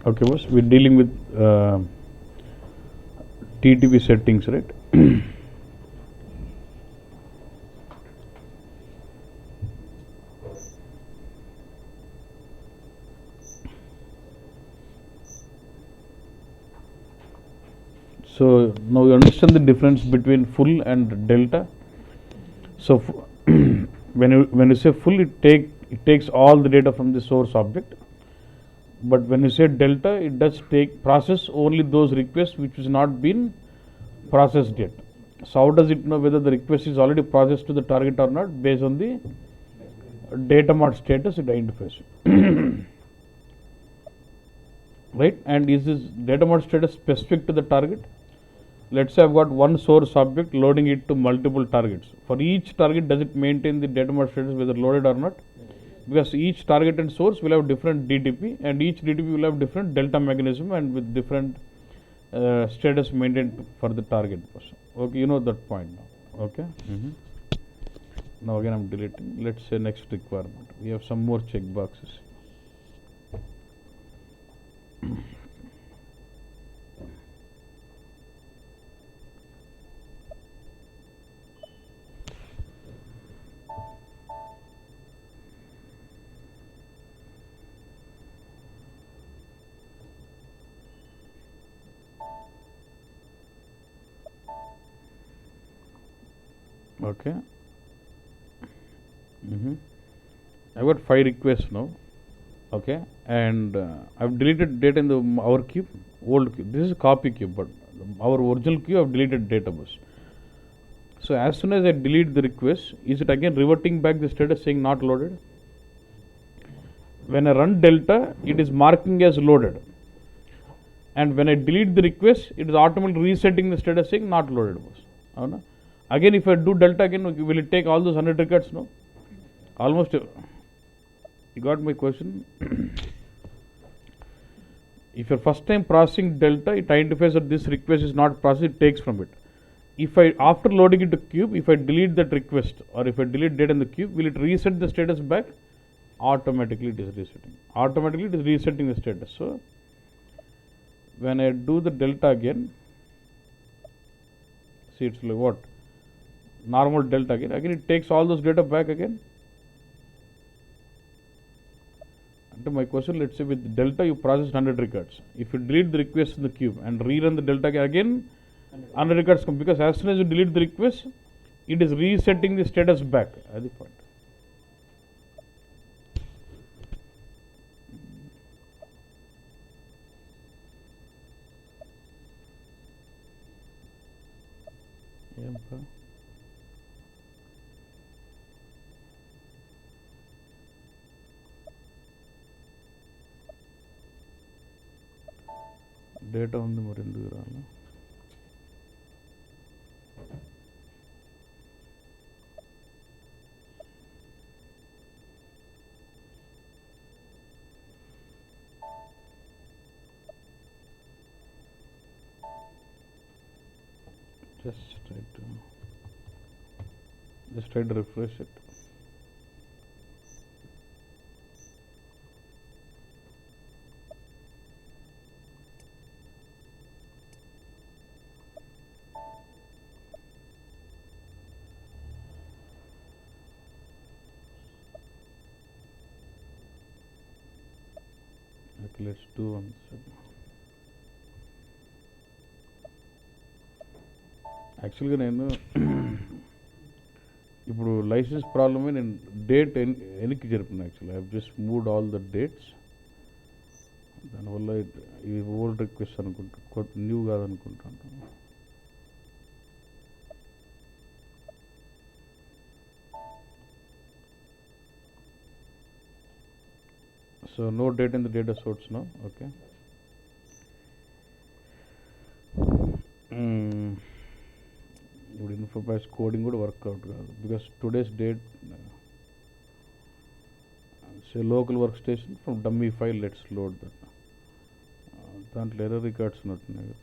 Okay, boss. We're dealing with TTP settings, right? So now you understand the difference between full and delta. So when you say full, it takes all the data from the source object. But when you say delta, it does process only those requests which has not been processed yet. So how does it know whether the request is already processed to the target or not? Based on the data mart status, it identifies. Right? And is this data mart status specific to the target? Let's say I've got one source object loading it to multiple targets. For each target, does it maintain the data mart status whether loaded or not? Because each target and source will have different DTP, and each DTP will have different delta mechanism and with different status maintained for the target person. Okay, you know that point now. Okay. Now again I'm deleting. Let's say next requirement. We have some more check boxes. Okay. I've got 5 requests now. Okay, and I've deleted data in our queue, old queue. This is a copy queue, but our original queue I've deleted database. So as soon as I delete the request, is it again reverting back the status saying not loaded? When I run delta, it is marking as loaded. And when I delete the request, it is automatically resetting the status saying not loaded. Avuna? Again, if I do delta again, will it take all those 100 records? No. Almost. You got my question? If you're first time processing delta, it identifies that this request is not processed, it takes from it. If I, after loading it to cube, if I delete that request or if I delete data in the cube, will it reset the status back? Automatically it is resetting. Automatically it is resetting the status. So when I do the delta again, see it's like what? Normal delta again. Again it takes all those data back again. And to my question, let's say with delta you process 100 records. If you delete the request in the queue and rerun the delta again, 100 records come, because as soon as you delete the request, it is resetting the status back at the point. Data ఉంది మరి ఎందుకు రాను? Just try to refresh it. Okay, let's do one second. యాక్చువల్గా నేను ఇప్పుడు licence ప్రాబ్లమే నేను date వెనక్కి జరిపిన. Actually I have just moved all the dates. దానివల్ల ఇది ఓల్డ్ రిక్వెస్ట్ అనుకుంటా, new కాదనుకుంటాను. So no date in the data source now. Okay. ఇప్పుడు ఇన్ఫోపాస్ కోడింగ్ కూడా వర్కౌట్ కాదు, because today's date say local work station from dummy file let's load that. దాంట్లో error records ఉన్నట్టున్నాయి.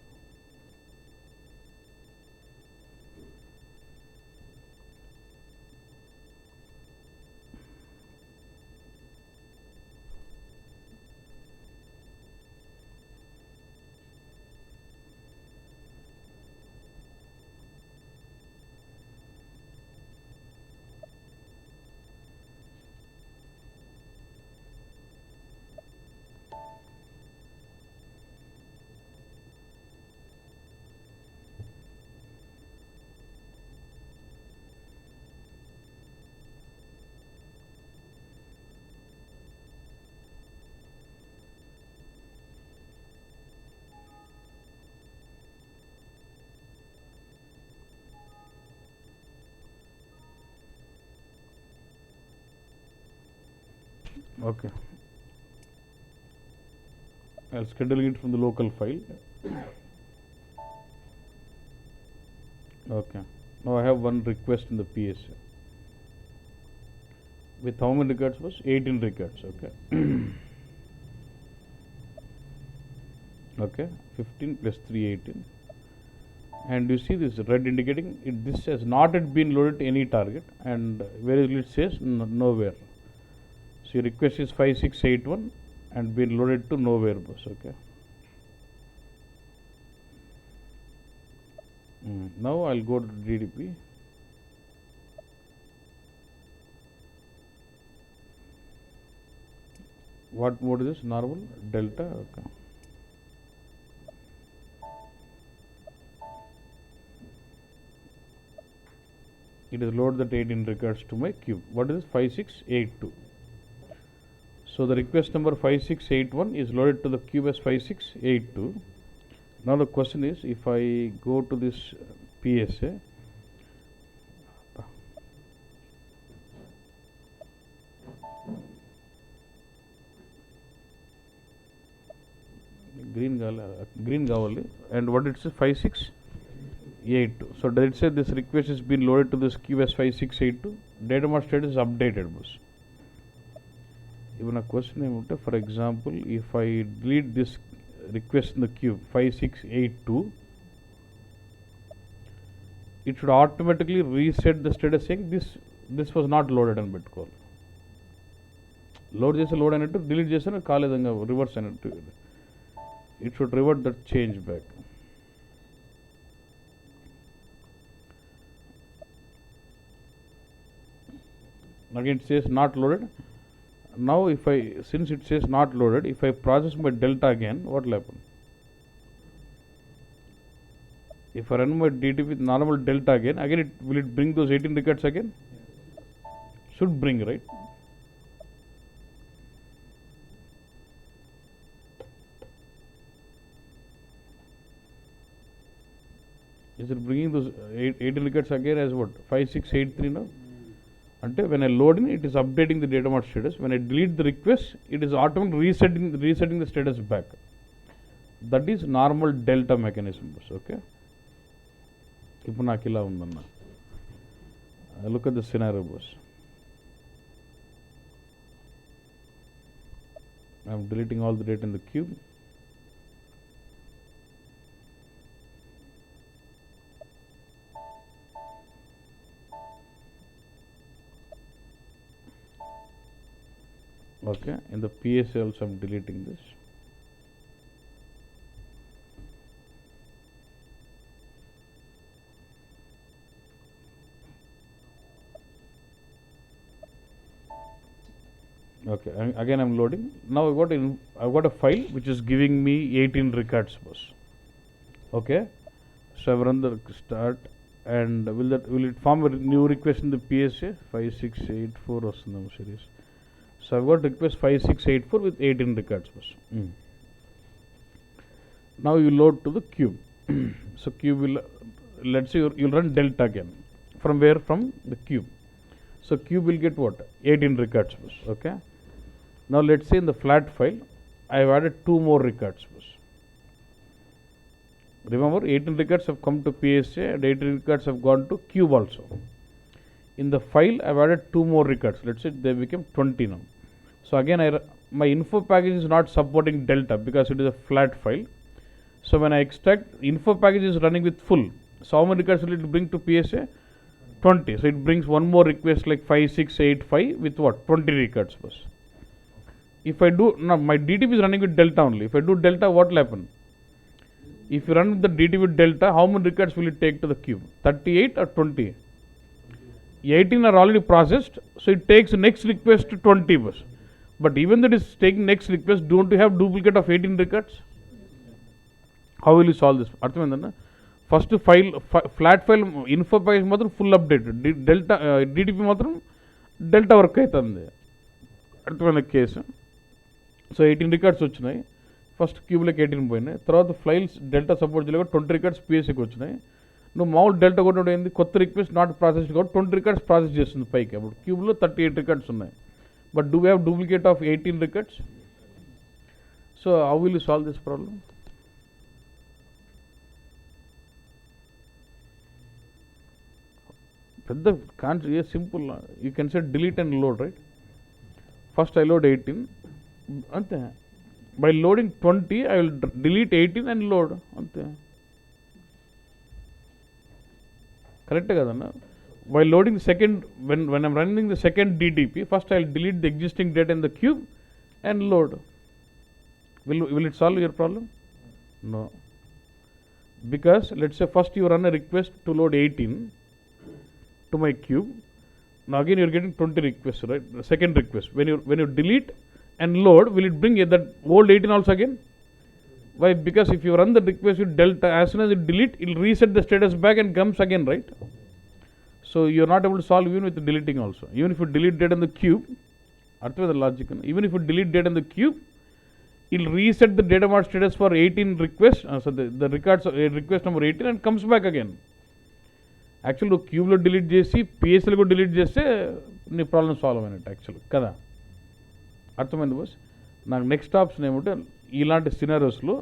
Okay, I'll schedule it from the local file. Okay, now I have one request in the PSA with how many records was 18 records. Okay. Okay, 15 plus 3 18, and you see this red indicating this has not yet been loaded to any target, and where it says nowhere. So your request is 5681 and been loaded to nowhere bus. Okay. Now I'll go to DDP. What mode is this? Normal, delta. Okay. It is load that 18 records to my cube. What is this? 5682. So the request number 5681 is loaded to the cube as 5682. Now the question is, if I go to this PSA, green gavali, and what it says 5682. So does it say this request has been loaded to this cube as 5682? Data mart status is updated bus. Even a question, for example, if I delete this request in the cube 5682, it should automatically reset the status saying this was not loaded and పెట్టుకోవాలి. Load చేసి load అయినట్టు, delete చేసిన కాలేదంగా reverse అయినట్టు. It should revert that change back. Again it says not loaded. Now since it says not loaded, if I process my delta again, what will happen? If I run my DT with normal delta again will it bring those 18 records again? Should bring, right? Is it bringing those 18 records again as what? 5683 now? Ante when I load in, it is updating the data mart status. When I delete the request, it is automatically resetting the status back. That is normal delta mechanism. Okay. ఇప్పుడు నాకు ఇలా ఉందన్న. Look at the scenario, boss. I am deleting all the data in the cube. Okay, in the PSA also I am deleting this. Okay, again I am loading. Now I've got a file which is giving me 18 records, boss. Okay, so I've run the start, and will it form a new request in the PSA 5684 or some series. So I've got request 5684 with 18 records. Now you load to the cube. So cube will, let's say you'll run delta again. From where? From the cube. So cube will get what? 18 records. Okay. Now let's say in the flat file, I have added 2 more records. Remember, 18 records have come to PSA and 18 records have gone to cube also. In the file, I have added 2 more records. Let's say they became 20 now. So again, my info package is not supporting delta because it is a flat file. So when I extract, info package is running with full. So how many records will it bring to PSA? 20. So it brings one more request like 5685 with what? 20 records. If I do, now my DTP is running with delta only. If I do delta, what will happen? If you run with the DTP with delta, how many records will it take to the cube? 38 or 20? 18 are already processed, so it takes next request to 20 bus. But even that is taking next request, don't you have duplicate of 18 records? How will you solve this? First file, flat file info package matram full updated. Delta DTP matram delta work aitandi. Arthamaina case. So 18 records vachinayi. First cube like 18 పోయినాయి. తర్వాత files delta support చేయలేక 20 records పిఎస్సికి వచ్చినాయి. నువ్వు మామూలు delta కూడా ఏంది, కొత్త request not processed కాబట్టి 20 రికార్డ్స్ ప్రాసెస్ చేస్తుంది పైకి. అప్పుడు క్యూబ్లో 38 రికార్డ్స్ ఉన్నాయి. But do we have duplicate of 18 records? So how will you solve this problem? Can't simple. You can say delete and load, right? First I load 18. By loading 20, I will delete 18 and load. Correct kadana? By loading the second, when I'm running the second DTP, first I'll delete the existing data in the cube and load. Will it solve your problem? No. Because let's say first you run a request to load 18 to my cube. Now again you're getting 20 requests, right? The second request. When you delete and load, will it bring that old 18 also again? Why? Because if you run the request with delta, as soon as you delete, it will reset the status back and comes again, right? So you're not able to solve even with deleting also. Even if you delete data in the cube, the logic, even if you delete data in the cube, it will reset the data mart status for 18 requests, so the records request number 18 and comes back again. Actually, cube lo delete chesi, PSL ko delete cheste, nee problem solve ayinattu actually. Kada. అర్థమైంది boss. నాకు next option ఏమంటే ఇలాంటి సినారియోస్లో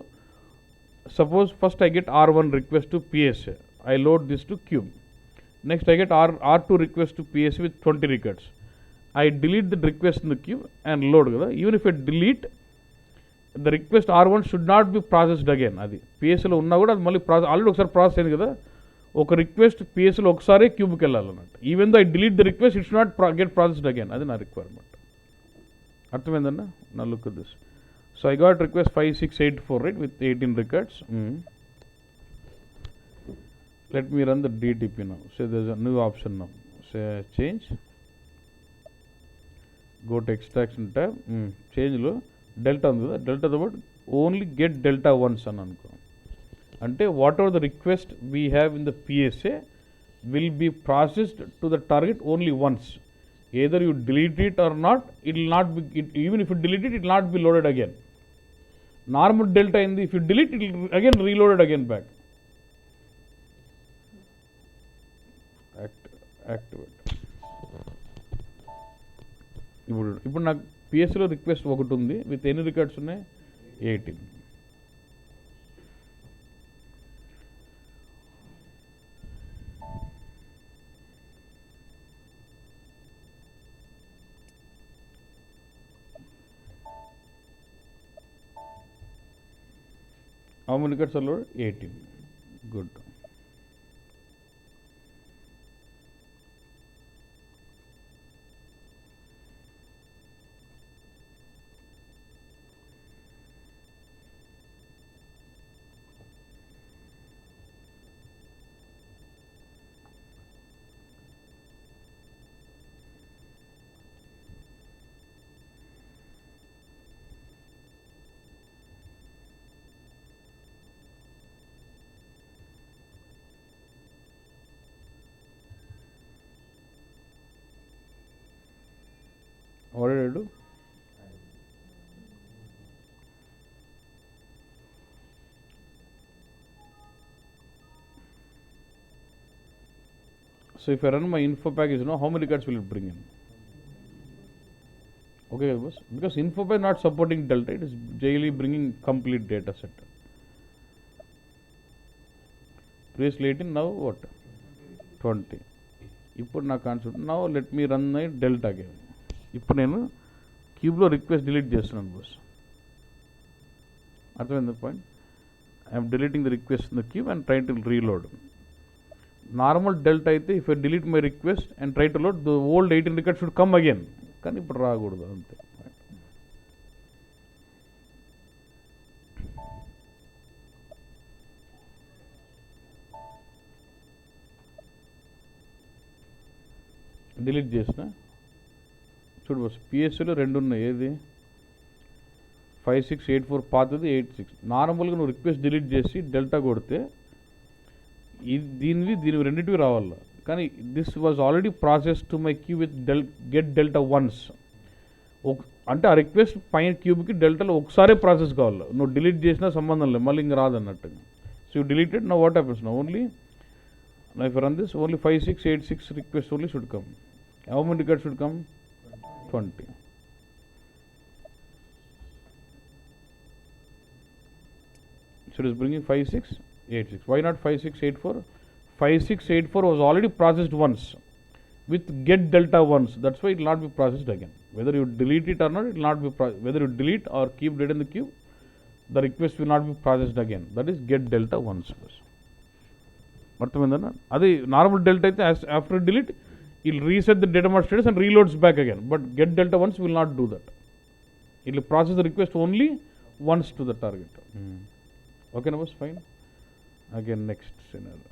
suppose first I get R1 request to PSA, I load this to cube. Next I get R2 request to PSA with 20 records. I delete the request in the cube and load కదా. Even if I delete the request R1 should not be processed again. అది PSAలో ఉన్నా కూడా అది మళ్ళీ already ఒకసారి process అయింది కదా. ఒక రిక్వెస్ట్ PSAలో ఒకసారి క్యూబ్కి వెళ్ళాలన్నట్టు. Even though I delete the request it's not get processed again. అది నా రిక్వైర్మెంట్. అర్థమైందన్నా? నా look at this. So I got request 5684, right, with 18 records. Let me run the DTP now. So there's a new option now. Say change. Go to extraction tab. Change lo delta ఉంది కదా. Delta about only get delta once అని అనుకో. అంటే whatever the request we have in the PSA will be processed to the target only once. Either you delete it or not, it will not be, even if you delete it, it will not be loaded again. Normal delta in the, if you delete it, will again reloaded again back. Activate. ఇప్పుడు నాకు PSలో request ఒకటి ఉంది with ఎన్ని records ఉన్నాయి? 18. How many records are loaded? 18. Good. What did I do? So if I run my info package now, how many records will it bring in? Okay, boss. Because info package not supporting delta, it is daily bringing complete data set. Previously 18, now what? 20. ఇప్పుడు నా concept. now let me run my delta again. ఇప్పుడు నేను క్యూబ్లో request delete చేస్తున్నాను boss. అర్థమైంది point? I'm deleting the request in the cube and try to reload. Normal delta అయితే if I delete my request and try to load the old 18 record should come again. కానీ ఇప్పుడు రాకూడదు అంతే. Delete చేసిన చూడు bus. PSలో 2 ఉన్నాయి. ఏది? 5684 పాతది 86. నార్మల్గా నువ్వు రిక్వెస్ట్ డిలీట్ చేసి డెల్టా కొడితే దీనివి రెండింటివి రావాలి. కానీ this was already process to my queue with get delta once. అంటే ఆ రిక్వెస్ట్ పైన క్యూబ్కి డెల్టాలో ఒకసారి ప్రాసెస్ కావాలి. నువ్వు డిలీట్ చేసినా సంబంధం లేదు, మళ్ళీ ఇంక రాదన్నట్టు. So you deleted. Now what happens? Now only if I run this, only 5686 requests only should come. How many records should come? 20. So it is bringing 5686. Why not 5684? 5684 was already processed once with get delta once. That's why it will not be processed again. Whether you delete it or not, it will not be whether you delete or keep data in the queue, the request will not be processed again. That is get delta once. అర్థమైందన్నా? అది normal delta అయితే after delete it'll reset the data mart status and reloads back again. But get delta once will not do that. It will process the request only once to the target. ఓకేనా boss? Fine. Again next scenario.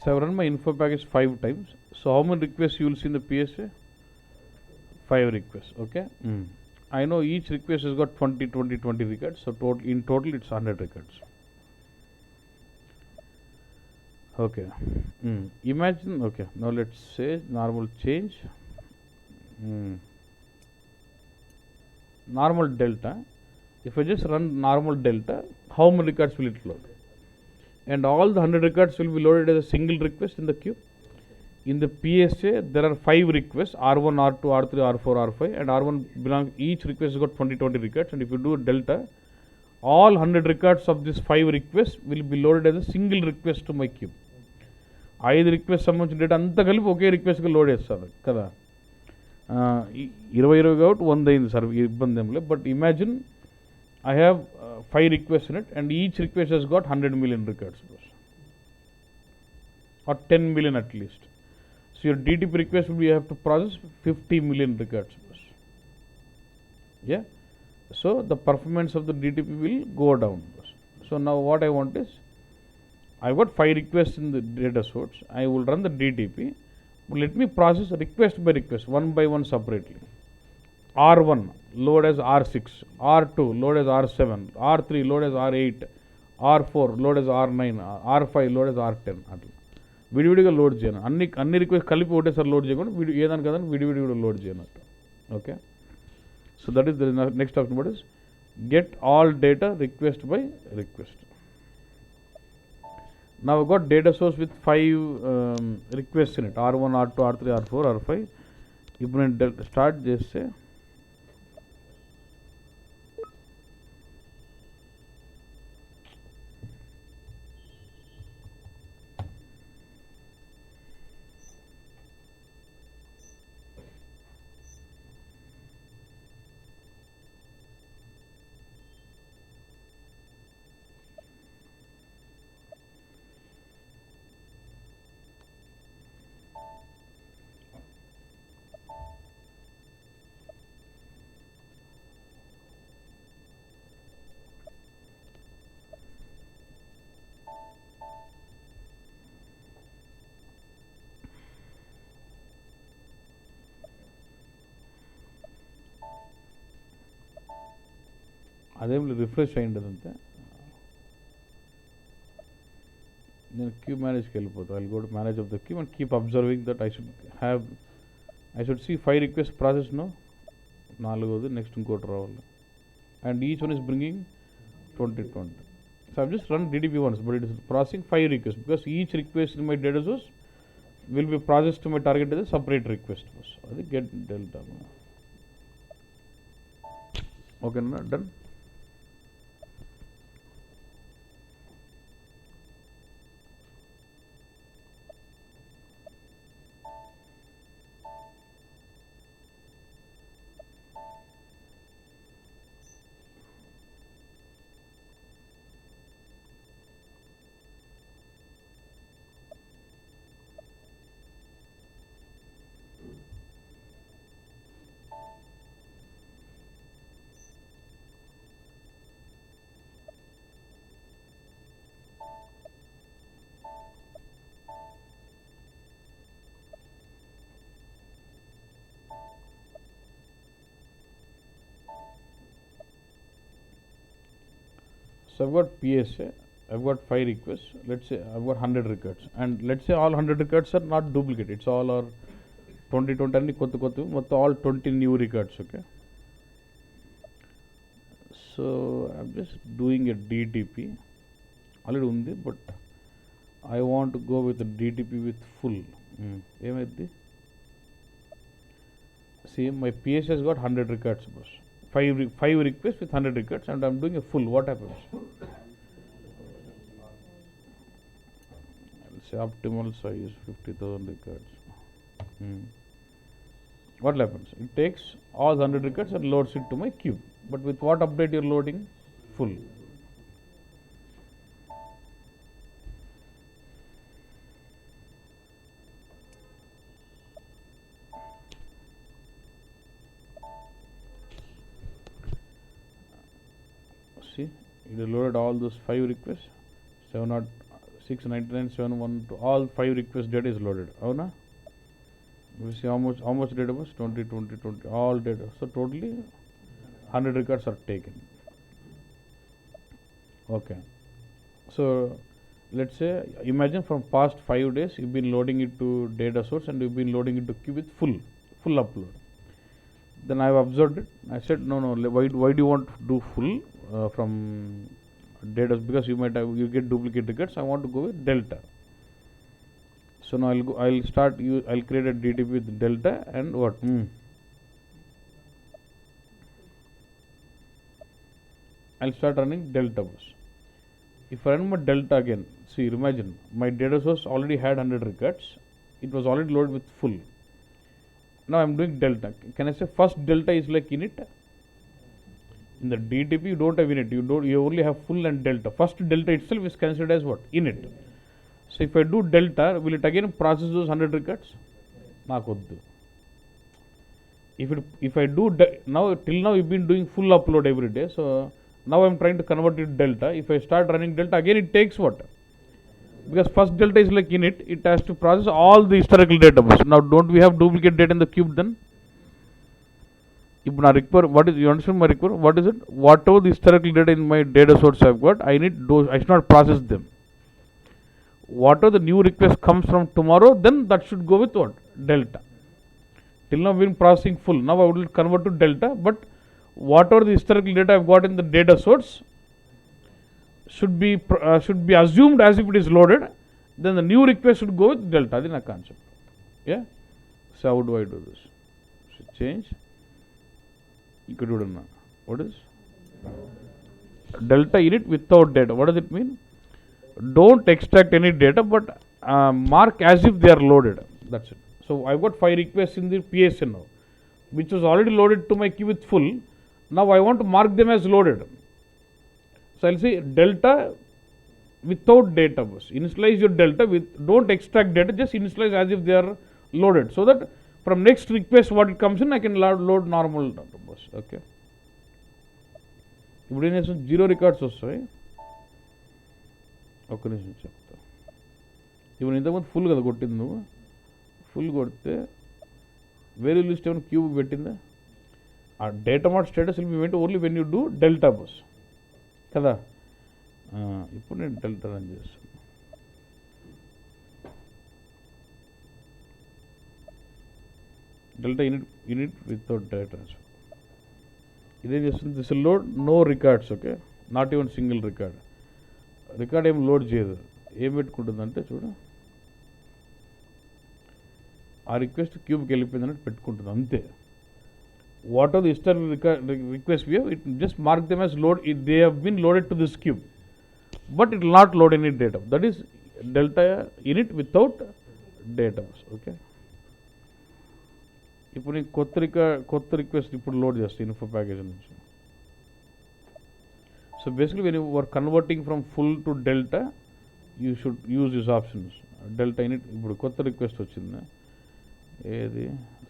So I have run my info package 5 times. So how many requests you will see in the PSA? 5 requests. Okay. I know each request has got 20 records. So in total it's 100 records. Okay. Imagine. Okay. Now let's say normal change. Normal delta. If I just run normal delta, how many records will it load? And all the 100 records will be loaded as a single request in the queue. In the PSA, there are 5 requests, R1, R2, R3, R4, R5, and R1 belongs, each request has got 20 records. And if you do delta, all 100 records of these 5 requests will be loaded as a single request to my queue. 5 requests సంబంధించిన data అంతా కలిపి ఒకే రిక్వెస్ట్గా load చేస్తారు కదా. 20 కాబట్టి 100 అయింది sir, ఇబ్బంది ఏం లేదు. But imagine I have 5 requests in it, and each request has got 100 million records, or 10 million at least. So your DTP request will be, you have to process 50 million records. Yeah. So the performance of the DTP will go down. So now what I want is, I got 5 requests in the data source. I will run the DTP. Let me process request by request, one by one separately. R1 load as R6, R2 load as R7, R3 load as R8, R4 load as R9, R5 load as R10. అట్లా విడివిడిగా load చేయను. అన్ని request కలిపి ఒకటేసారి load చేయకుండా ఏదాని కదా విడివిడిగా లోడ్ చేయనట్టు. Okay. So that is the next option. What is get all data request by request. Now I got data source with 5 requests in it, R1, R2, R3, R4, R5. ఇప్పుడు నేను start చేస్తే అదేం refresh అయ్యింది అంతే. నేను queue మేనేజ్కి వెళ్ళిపోతాను. I go to manage of the queue and keep observing that I should see 5 request process. No 4ది నెక్స్ట్ ఇంకోటి రావాలి. And each one is bringing 20. సో ఐ జస్ట్ రన్ DTP once, but it is processing 5 requests because each request in my data source will be processed to my target as a separate request. అది get delta. ఓకేనా? Done. So I've got PSA, I've got 5 requests. Let's say I've got 100 records, and let's say all 100 records are not duplicate. It's all are 20 and kotu, all 20 new records. Okay. So I'm just doing a DTP. Already undi, but I want to go with a DTP with full. See, my PS has got 100 records, boss. 5 requests with 100 records, and I'm doing a full. What happens? I'll say optimal size 50,000 records. What happens? It takes all 100 records and loads it to my queue. But with what update you're loading? Full. See, it loaded all those 5 requests. 706, 99, 712, all 5 request data is loaded. Avuna? We see how much data was? 20, all data. So totally 100 records are taken. Okay. So let's say, imagine from past 5 days you've been loading it to data source and you've been loading it to queue with full upload. Then I've observed it. I said, no, why do you want to do full from data? Because you get duplicate records. I want to go with delta. So now I'll create a DTP with delta and what? I'll start running delta bus. If I run my delta again, see, imagine my data source already had 100 records. It was already loaded with full. Now I'm doing delta. Can I say first delta is like init? In the DTP you don't have init. You only have full and delta. First delta itself is considered as what? Init. So if I do delta, will it again process those 100 records? Nakoddu. If I do now, till now you've been doing full upload every day. So now I'm trying to convert it to delta. If I start running delta, again it takes what? Because first delta is like init, it has to process all the historical data. Now don't we have duplicate data in the cube then? If you understand my require? What is it? Whatever the historical data in my data source I've got, I should not process them. Whatever the new request comes from tomorrow, then that should go with what? Delta. Till now we've been processing full. Now I will convert to delta, but whatever the historical data I've got in the data source should be assumed as if it is loaded. Then the new request should go with delta. That's the concept. Yeah. So how do I do this? So change. You could do it now. What is delta init without data? What does it mean? Don't extract any data, but mark as if they are loaded. That's it. So I've got 5 requests in the PSA now, which was already loaded to my queue with full. Now I want to mark them as loaded. So I'll say delta without data bus. Initialize your delta don't extract data, just initialize as if they are loaded. So that from next request what it comes in, I can load normal data bus. Okay. ఇప్పుడు ఏం చేస్తాం, 0 records వస్తాయి. ఒక్క నిమిషం చెప్తా. ఇప్పుడు ఇంతకుముందు full కదా కొట్టింది నువ్వు. ఫుల్ కొడితే వేరే లిస్ట్ ఏమైనా క్యూబ్ పెట్టిందా? ఆ data mart status will be went only when you do delta బస్ కదా. ఇప్పుడు నేను డెల్టా రన్ చేస్తాను. Delta unit without data transfer. ఇదేం చేస్తుంది? This load no records. Okay, not even single record ఏం లోడ్ చేయదు. ఏం పెట్టుకుంటుందంటే చూడు, ఆ రిక్వెస్ట్ క్యూబ్కి వెళ్ళిపోయింది అన్నట్టు పెట్టుకుంటుంది అంతే. What are the historical request view, it just mark them as load. They have been loaded to this cube, but it will not load any data. That is delta init without data. Okay, ఇప్పుడు నీకు కొత్త request ఇప్పుడు load చేస్తాను info package నుంచి. So basically when you are converting from full to delta, you should use this options. Delta init ఇప్పుడు కొత్త request వచ్చింది. ఏది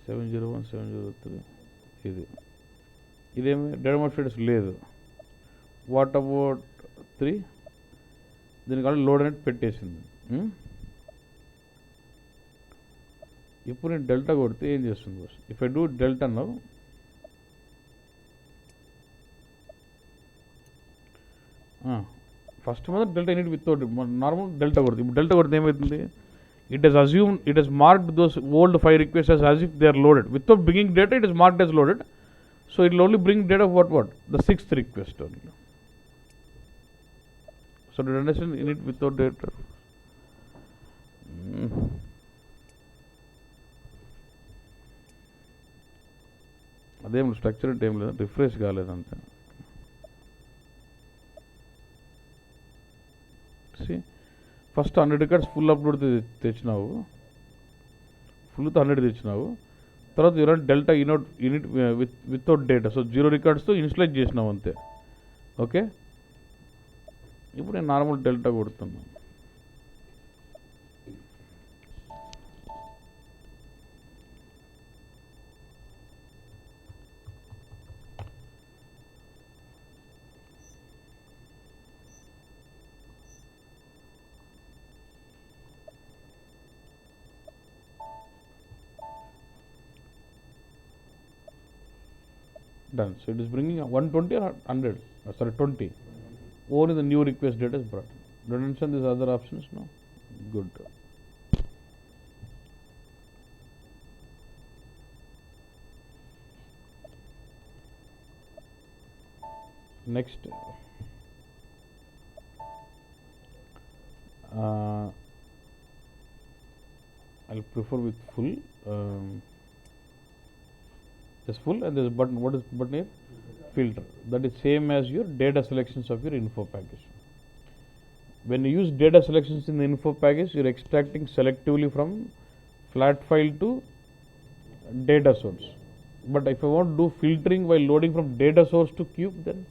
701-703 ఇదేమి డేటా మార్ట్ స్టేటస్ లేదు. What about 3? దీనికి ఆల్రెడీ లోడ్ అనేది పెట్టేసింది. ఇప్పుడు నేను డెల్టా కొడితే ఏం చేస్తుంది? If I do delta now, first మీద delta init without normal delta కొడుతుంది. ఇప్పుడు డెల్టా కొడితే ఏమవుతుంది? It has assumed, it has marked those old 5 requests as if they are loaded. Without bringing data, it is marked as loaded. So it will only bring data of what? The 6th request only. So do you understand init without data? అదేం structure అంటే ఏం లేదు, refresh కాలేదంతే. First 100 records full upload తెచ్చినావు, full 100 తెచ్చినావు. తర్వాత you run delta unit without data, so 0 రికార్డ్స్తో initialise చేసినావు అంతే. ఓకే, ఇప్పుడు నేను నార్మల్ డెల్టా కొడుతున్నాను. Done. So it is bringing 120 or 100. Sorry, 20. Only the new request data is brought. Do you understand these other options? No. Good. Next, I'll prefer with full. Is full, and there's button. What is button here? Filter. That is same as your data selections of your info package. When you use data selections in the info package, you're extracting selectively from flat file to data source. But if I want to do filtering while loading from data source to cube, then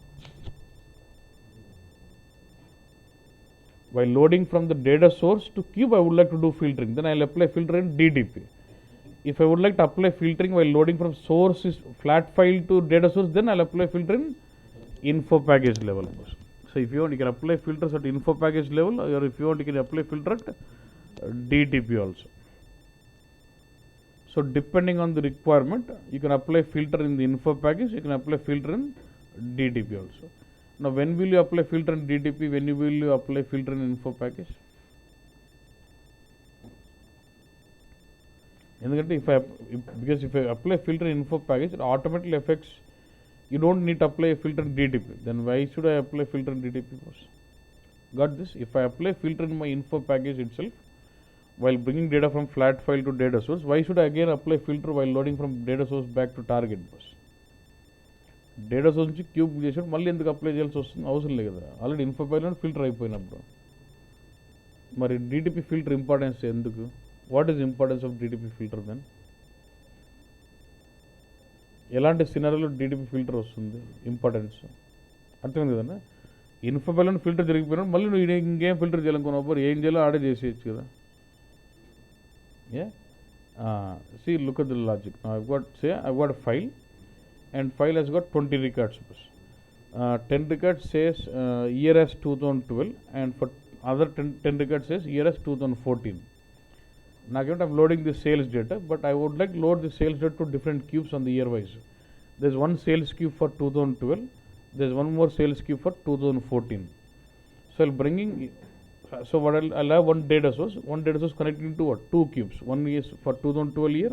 while loading from the data source to cube, I would like to do filtering. Then I'll apply filter in DDP. If I would like to apply filtering while loading from source is flat file to data source, then I'll apply filter in info package level. So if you want, you can apply filters at info package level, or if you want, you can apply filter at DTP also. So depending on the requirement, you can apply filter in the info package, you can apply filter in DTP also. Now when will you apply filter in DTP, when will you apply filter in info package? Because if I apply filter in info package, it automatically affects, you don't need to apply a filter in DTP. Then why should I apply filter in DTP first? Got this? If I apply filter in my info package itself, while bringing data from flat file to data source, why should I again apply filter while loading from data source back to target bus? Data source నుంచి cube చేసాడు, మళ్ళీ ఎందుకు apply చేయాల్సి వస్తుంది? అవసరం లేదు కదా, already info ప్యాక్లో filter అయిపోయినప్పుడు. మరి DTP ఫిల్టర్ ఇంపార్టెన్స్ ఎందుకు? What is importance of DTP filter then? ఎలాంటి సినారియోలో DTP ఫిల్టర్ వస్తుంది ఇంపార్టెన్స్? అర్థమైంది కదన్నా. ఇన్ఫో ప్యాక్లో ఫిల్టర్ జరిగిపోయినా మళ్ళీ నువ్వు ఇంకేం ఫిల్టర్ చేయాలనుకున్నప్పుడు ఏం చేయాలో ఆడే చేసేయచ్చు కదా. See, look at the logic. Now I've got a file, and file has got 20 records. 10 records says year as 2012, and for other 10 records says year as 2014. Now I'm loading the sales data, but I would like to load the sales data to different cubes on the year wise. There's one sales cube for 2012, there's one more sales cube for 2014. So I'll bringing, so what I'll have one data source connecting to what? 2 cubes. One is for 2012 year,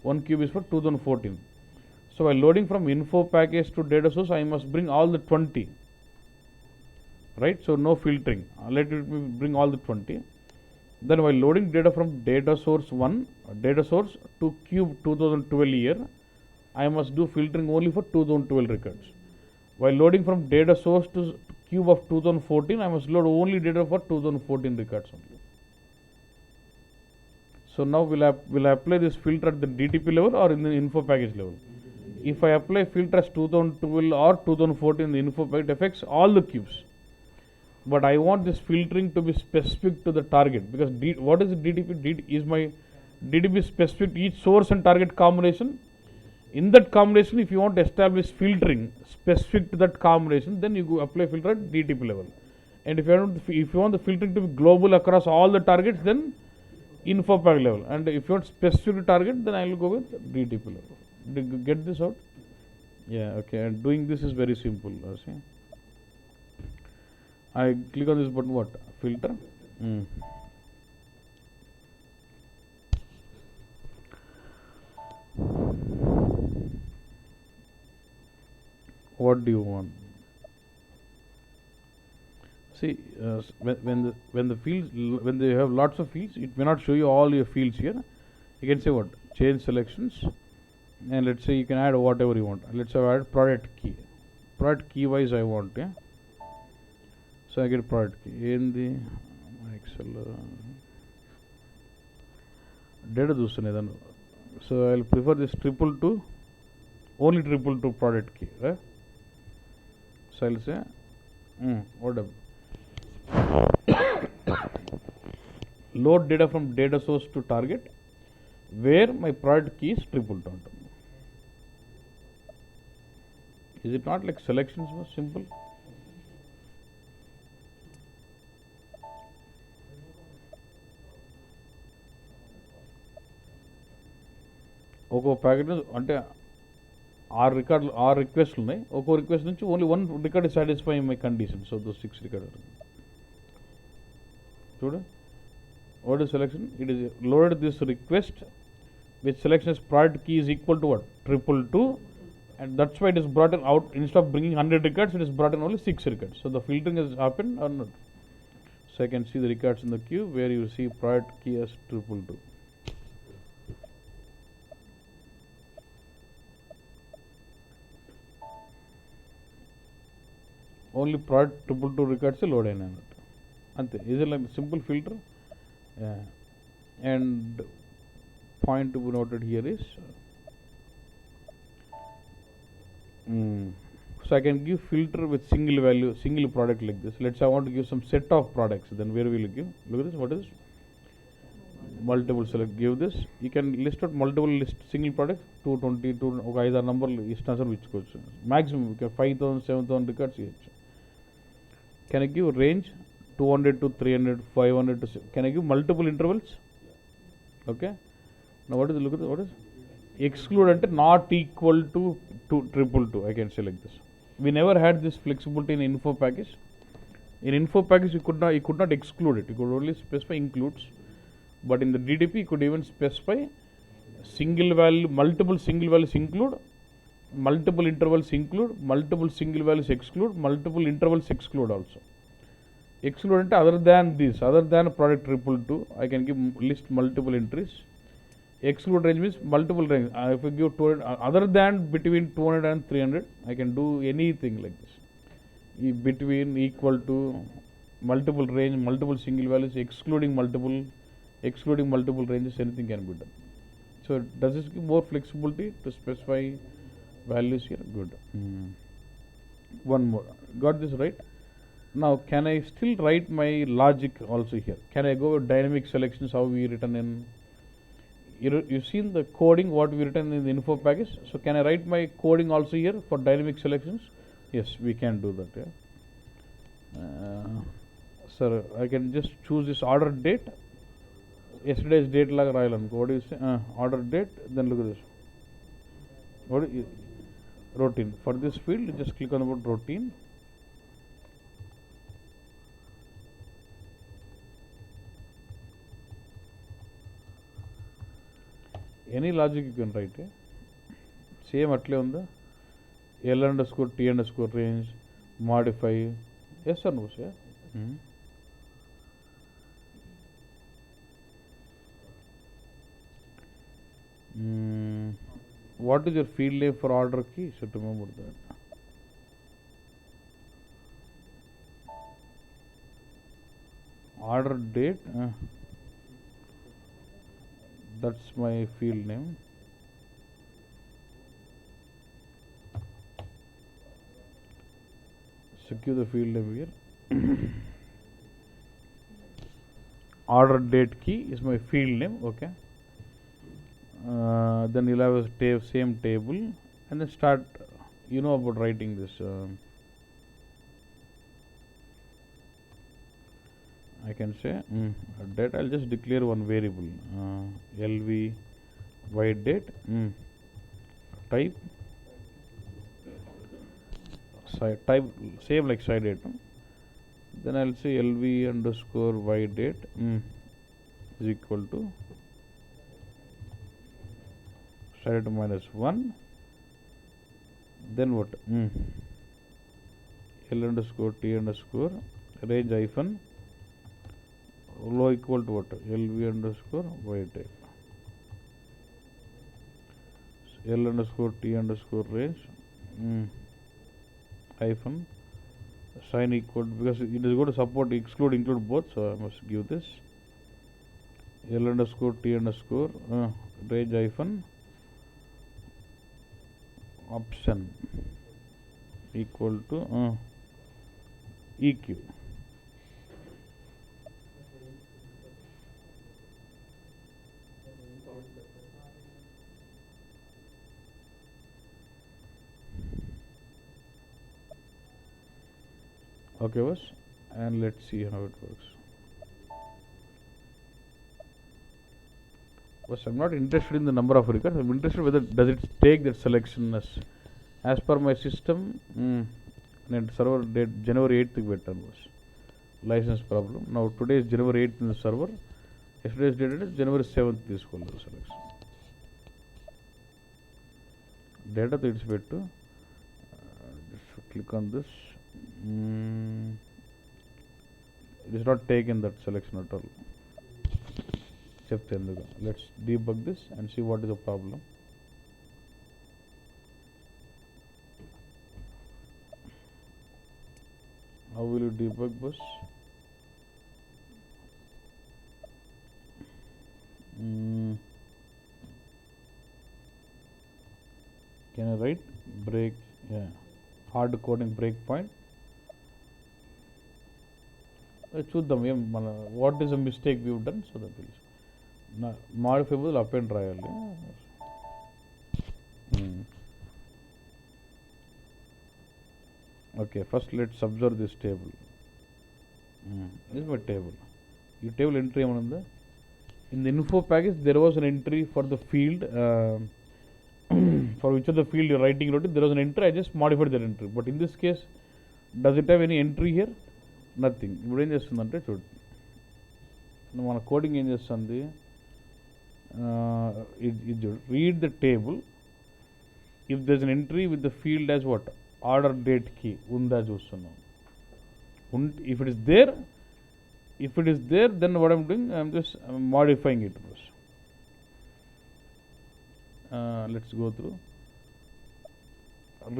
one cube is for 2014. So while loading from info package to data source, I must bring all the 20, right? So no filtering, let it bring all the 20. Then while loading data from data source 1, data source to cube 2012 year, I must do filtering only for 2012 records. While loading from data source to cube of 2014, I must load only data for 2014 records only. So now will I apply this filter at the DTP level or in the info package level? If I apply filter as 2012 or 2014 in the info package, it affects all the cubes. But I want this filtering to be specific to the target, because what is the DTP? Is my DTP specific to each source and target combination? In that combination, if you want to establish filtering specific to that combination, then you go apply filter at DTP level. And if you want the filtering to be global across all the targets, then info pack level. And if you want specific target, then I will go with DTP level. Did you get this out? Yeah, okay. And doing this is very simple. See? I click on this button, what? Filter. What do you want? See, when the fields, when they have lots of fields, it may not show you all your fields here. You can say what? Change selections, and let's say you can add whatever you want. Let's say I add product key. Product key wise I want, yeah. So I get product key in the Excel data చూస్తున్నది. So I'll prefer this 222, only 222 product key, right? So I'll say whatever. Load data from data source to target where my product key is 222. Is it not like selections was simple? ఒక్కో packet అంటే 6 రిక్వెస్ట్లు ఉన్నాయి. ఒక్కో request నుంచి only 1 record satisfy my condition. So though 6 record చూడు. What is selection? It is loaded this request which selection is product key is equal to what? 222, and that's why it is brought in out. Instead of bringing 100 records, it is brought in only 6 records. So the filtering has happened or not. So I can see the records in the queue where you see product key as 222. Only product 222 records load in it. Ante is it like simple filter? And point to be noted here is so I can give filter with single value, single product like this. Let's say I want to give some set of products. Then where will you give? Look at this. What is this? Multiple select. Give this. You can list out multiple list single products. 222 ఒక 5 నంబర్లు ఇష్టానుసారం ఇచ్చుకోవచ్చు. Maximum 5,000 7,000 records ఇవ్వచ్చు. Can I give range 200 to 300, 500 to can I give multiple intervals? Okay. Now what is look at what is exclude ante not equal to 222. I can say like this. We never had this flexibility in info package. In info package you could not exclude it. You could only specify includes. But in the DDP you could even specify single value, multiple single values include, multiple intervals include, multiple single values exclude, multiple intervals exclude also. Exclude ante other than this, other than product 222, I can give list multiple entries. Exclude range means multiple range. If I give 200, other than between 200 and 300, I can do anything like this. Between equal to multiple range, multiple single values, excluding multiple ranges, anything can be done. So does this give more flexibility to specify values here? Good. One more. Got this right? Now can I still write my logic also here? Can I go with dynamic selections how we written in? You've seen the coding what we written in the info package. So can I write my coding also here for dynamic selections? Yes, we can do that. Yeah. Sir, I can just choose this order date. Yesterday's date laga rayalanko. What do you say? Order date. Then look at this. What routine? For this field, just click on the word routine. Any logic you can write. Same atle unda. L underscore T underscore range, modify. Yes or no, sir? What is your field name for order key? Should remember that. Order date. That's my field name. Secure the field name here. Order date key is my field name. Okay. Then you'll have a same table and then start. You know about writing this. I can say date. I'll just declare one variable LV void date type side type same like side item. then I'll say LV underscore y date is equal to start minus 1. Then what? L underscore T underscore range hyphen low equal to what? LV underscore y date. So L underscore T underscore range hyphen sign equal to, because it is going to support exclude include both, so I must give this L underscore T underscore range hyphen option equal to EQ. Okay, boss, and let's see how it works. But I'm not interested in the number of records. I'm interested whether does it take that selection as per my system. And server date January 8th better was license problem. Now today is January 8th in the server. Yesterday's date is January 7th. This whole selection data to its better. Just click on this. It is not taken that selection at all. Let's debug this and see what is the problem. How will you debug this? Can I write break? Yeah, hard coding breakpoint. చూద్దాం ఏం మన what is a mistake we done, so that will modifiable append రాయాలి. Okay, first let's observe this table. This is my table. ఈ table entry ఏమైనా ఉందా? In the info package there was an entry for the field for which of the field you're writing wrote it, there was an entry. I just modified that entry, but in this case does it have any entry here? Nothing. ఇప్పుడు ఏం చేస్తుందంటే చూడండి, మన coding ఏం చేస్తుంది, read the table. If there's an entry with the field as what? Order date key unda చూస్తున్నాం. If it is there, then what I'm doing, I'm just modifying it. Let's go through.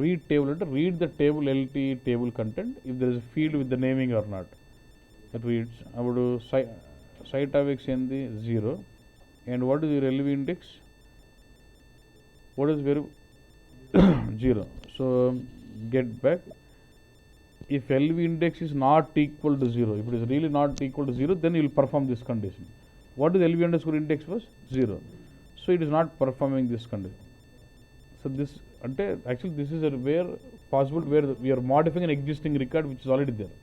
Read table, read the table LT table content if there is a field with the naming or not. It reads about site avex ఏంది 0, and what is your LV index? What is very 0. So get back. If LV index is not equal to 0, if it is really not equal to 0, then you will perform this condition. What is LV underscore index was 0, so it is not performing this condition. So this actually this is a where possible where we are modifying an existing record which is already there.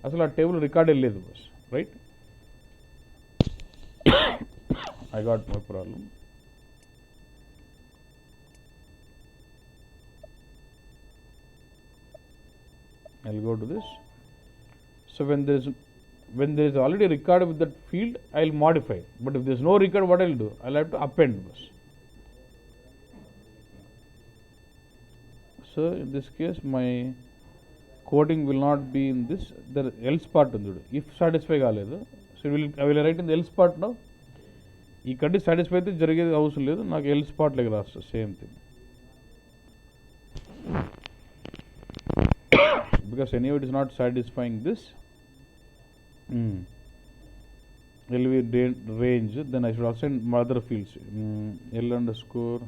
అసలు ఆ table record లేదు bus, right? I got my problem. I'll go to this. So when there is already a record with that field, I'll modify. But if there is no record, what I'll do? I'll have to append this. So in this case, my coding will not be in this. The else part undi. If satisfy కాలేదు, so I will write in the else part now. ఈ కండి satisfy అయితే జరిగేది అవసరం లేదు, నాకు else part లెక్క రాస్తా same thing, because anyway it is not satisfying this LV range, then I should assign other fields. L underscore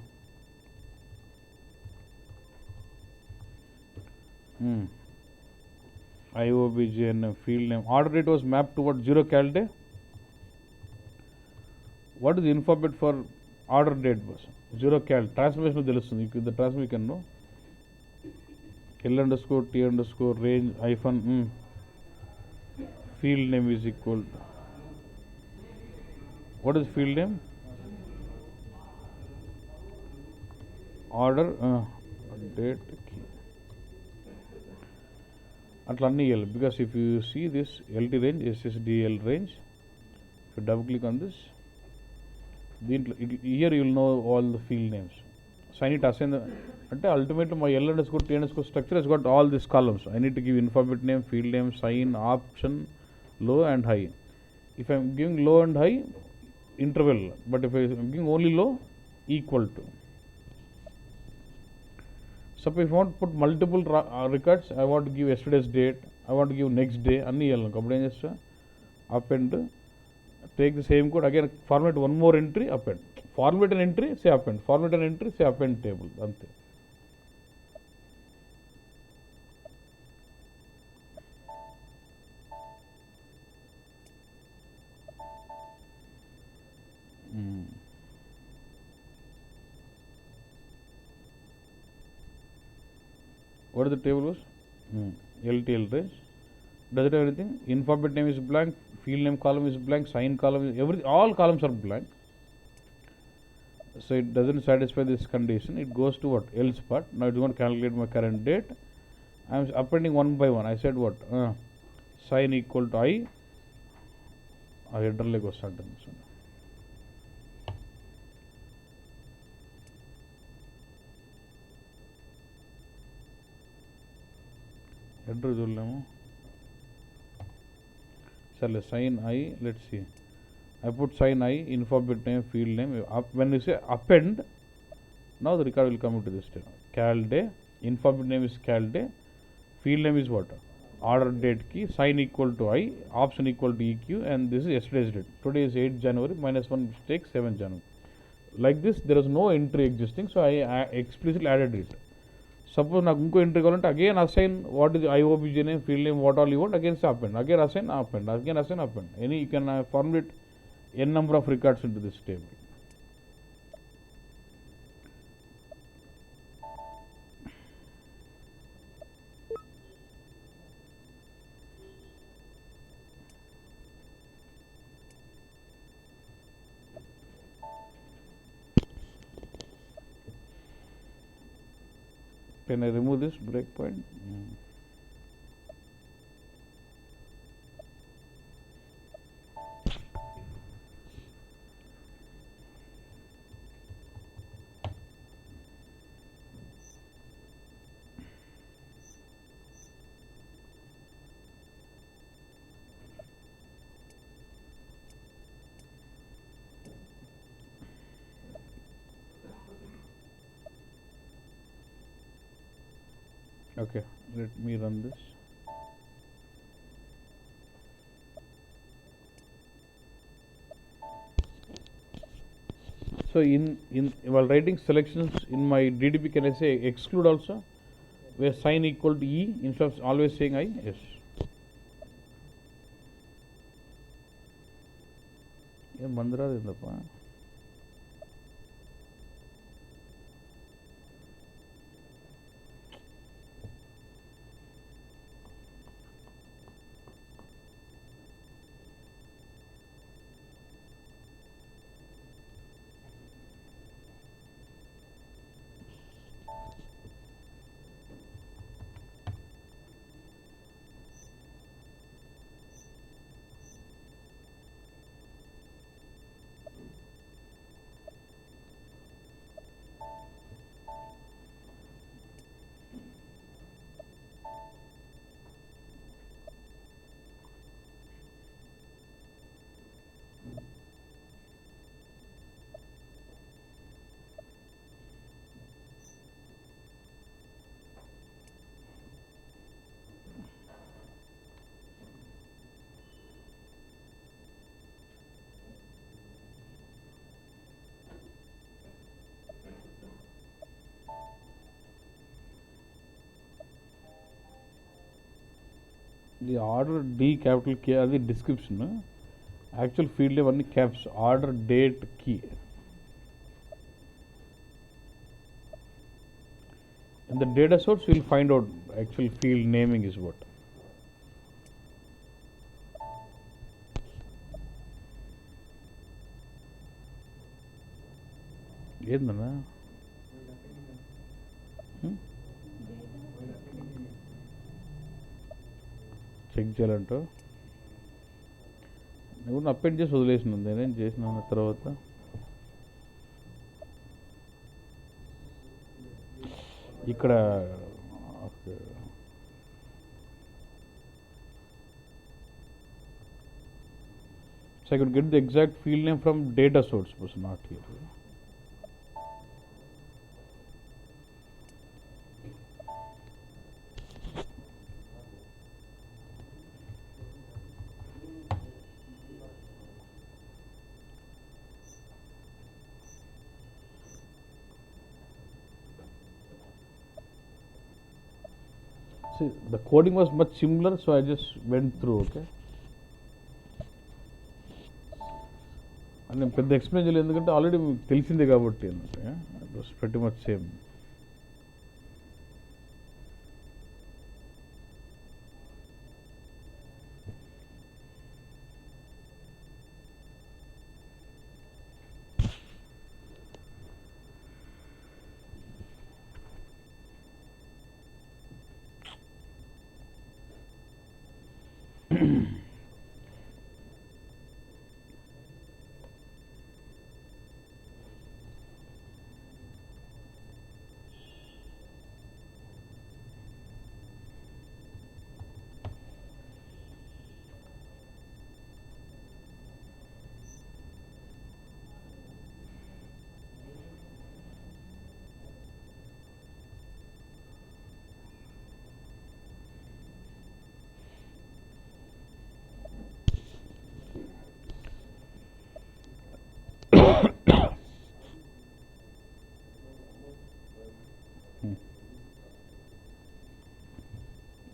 IOBJN field name. Order date was mapped to what? 0 cal day. What is the info bit for order date was 0 cal. Transformation తెలుస్తుంది, the transformation you can know. L underscore T underscore range hyphen field name is equal to, what is field name? Order date key. అట్లా అన్నీ ఇవ్వాలి. Because if you see this LT range SSDL range, if you double click on this, దీంట్లో here you will know all the field names. Sign it assign అంటే ultimately my L_T_ structure has got all these columns. I need to give alphabet name, field name, sign, option, low and high. If I am giving low and high, interval, but if I am giving only low, equal to. Suppose if I want to put multiple records, I want to give yesterday's date, I want to give next day, అన్నీ ఇవ్వాలి. అప్పుడు ఏం చేస్తా, append, take the same code, again format one more entry, append, format an entry, say append, format an entry, say append table, అంతే. What is the table was? LTL range. Does it have anything? Alphabet name is blank, field name column is blank, sign column is everything, all columns are blank. So it doesn't satisfy this condition. It goes to what? Else part. Now it's going to calculate my current date. I am appending one by one. I said what? Sign equal to I. ఆ హెడర్లోకి వస్తుంటుంది. Header చూడలేము. సర్లే, sign I, let's see. I put sign I, alphabet name, field name. When you say append, now the record will come into this table. Cal day, alphabet name is cal day, field name is what? Order date key, sign equal to I, option equal to EQ, and this is yesterday's date. Today is 8 January, minus 1 mistake, 7 January. Like this, there is no entry existing, so I explicitly added it. Suppose నాకు ఇంకో entry కావాలంటే again assign what is IOBJ name, field name, what all you want, again append, again assign append, again assign append. Any you can formulate n number of records into this table. Can I remove this breakpoint? Okay, let me run this. So while writing selections in my DDP, can I say exclude also, where sign equal to E instead of always saying I? Yes. ఏం మందిరాదు ఏందప్ప. The order D capital K are the description. Actual field name only caps, order date key. In the data source, we will find out actual field naming is what. ఏందన్నా check చేయాలంట. నేను update చేసి వదిలేసినాను, నేనేం చేసిన తర్వాత ఇక్కడ okay. So I could get the exact field name from data source, was not here. See, the coding was much similar, so I just went through, okay. నేను పెద్ద ఎక్స్ప్లెయిన్ చేయలేదు, ఎందుకంటే ఆల్రెడీ మీకు తెలిసిందే కాబట్టి అన్నట్టు. It was pretty much same.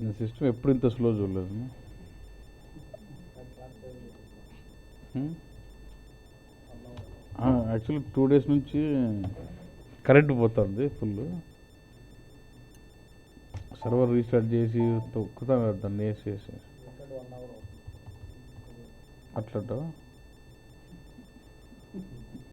నేను system ఎప్పుడు ఇంత స్లో చూడలేదు. యాక్చువల్లీ 2 days నుంచి కరెంట్ పోతుంది ఫుల్. సర్వర్ రీస్టార్ట్ చేసి తొక్కుతాను దాన్ని వేసేసి అట్లా